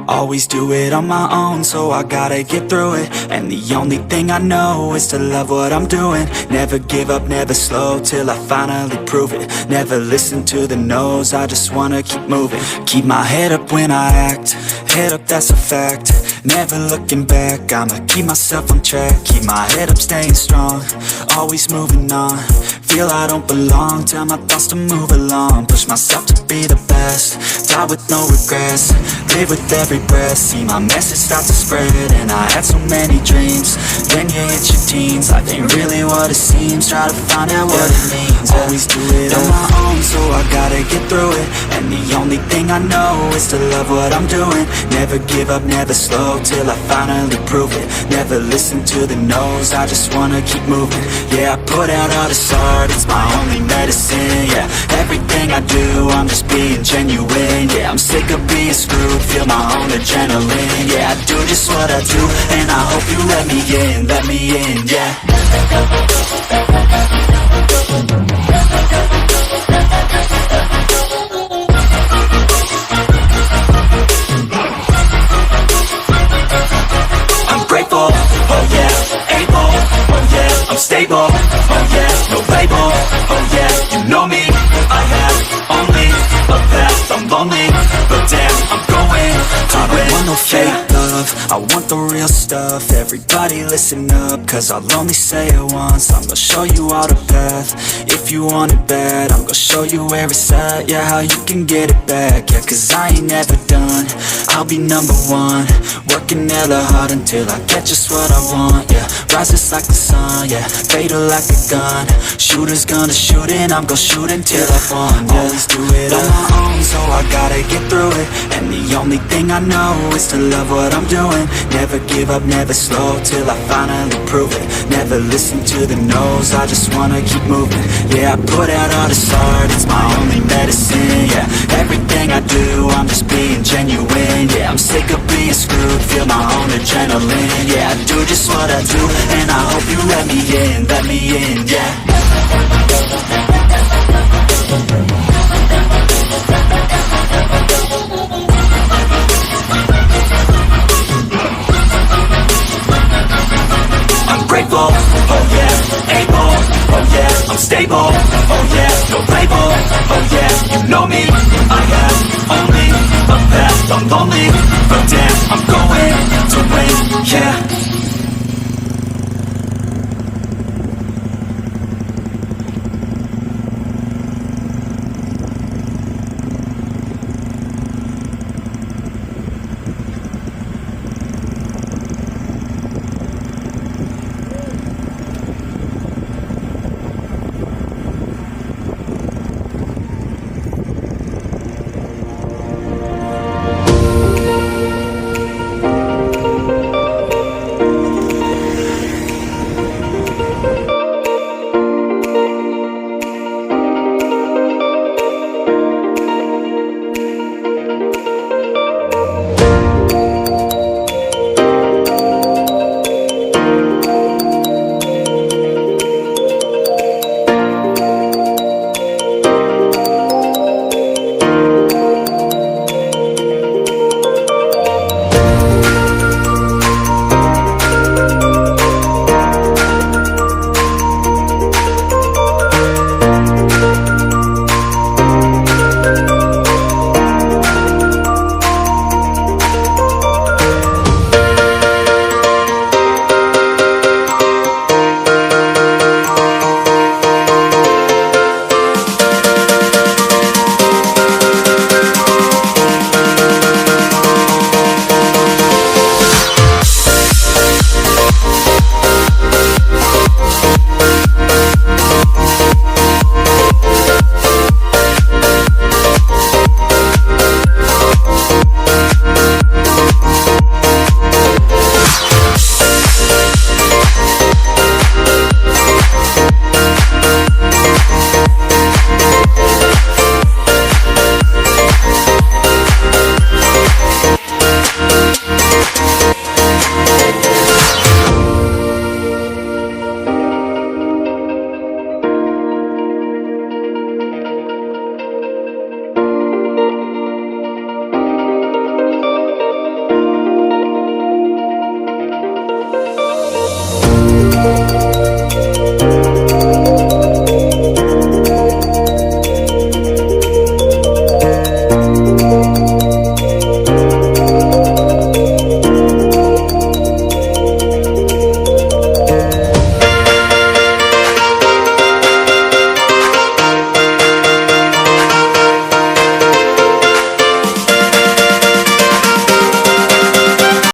Always do it on my own, so I gotta get through it. And the only thing I know is to love what I'm doing. Never give up, never slow, till I finally prove it. Never listen to the no's, I just wanna keep moving. Keep my head up when I act, head up, that's a fact. Never looking back, I'ma keep myself on track. Keep my head up, staying strong, always moving on. Feel I don't belong, tell my thoughts to move along. Push myself to be the best, die with no regrets. Live with every breath, see my message start to spread. And I had so many dreams, then you hit your teens. Life ain't really what it seems, try to find out what it means. Always do it on my own, so I gotta get through it. And the only thing I know is to love what I'm doing. Never give up, never slow, till I finally prove it. Never listen to the no's, I just wanna keep moving. Yeah, I put out all this art, it's my only medicine. Yeah, everything I do, I'm just being genuine. Yeah, I'm sick of being screwed, feel my own adrenaline. Yeah, I do just what I do, and I hope you let me in, yeah. I'm grateful, oh yeah, able, oh yeah, I'm stable, oh yeah, no label, oh yeah, you know me, I have only a path, I'm lonely, but damn, I'm going to win. I want no fake love, I want the real stuff. Everybody listen up, cause I'll only say it once. I'm gonna show you all the path, if you want it bad. I'm gonna show you where it's at, yeah, how you can get it back. Yeah, cause I ain't never done, I'll be number one. Working hella hard until I get just what I want, yeah. Rises like the sun, yeah, fatal like a gun. Shooter's gonna shoot and I'm gonna shoot until I won, yeah. Always do it on my own, so I gotta get through it. And the only thing I know is to love what I'm doing. Never give up, never slow, till I finally prove it. Never listen to the no's, I just wanna keep moving. Yeah, I put out all this art, it's my only medicine. Yeah, everything I do, I'm just being genuine. Yeah, I'm sick of being screwed, feel my own adrenaline. Yeah, I do just what I do, and I hope you let me in, yeah. I'm grateful, oh yeah, able, oh yeah, I'm stable, oh yeah, no label, oh yeah, you know me, I have only a path, I'm lonely, but damn, I'm going to win, yeah.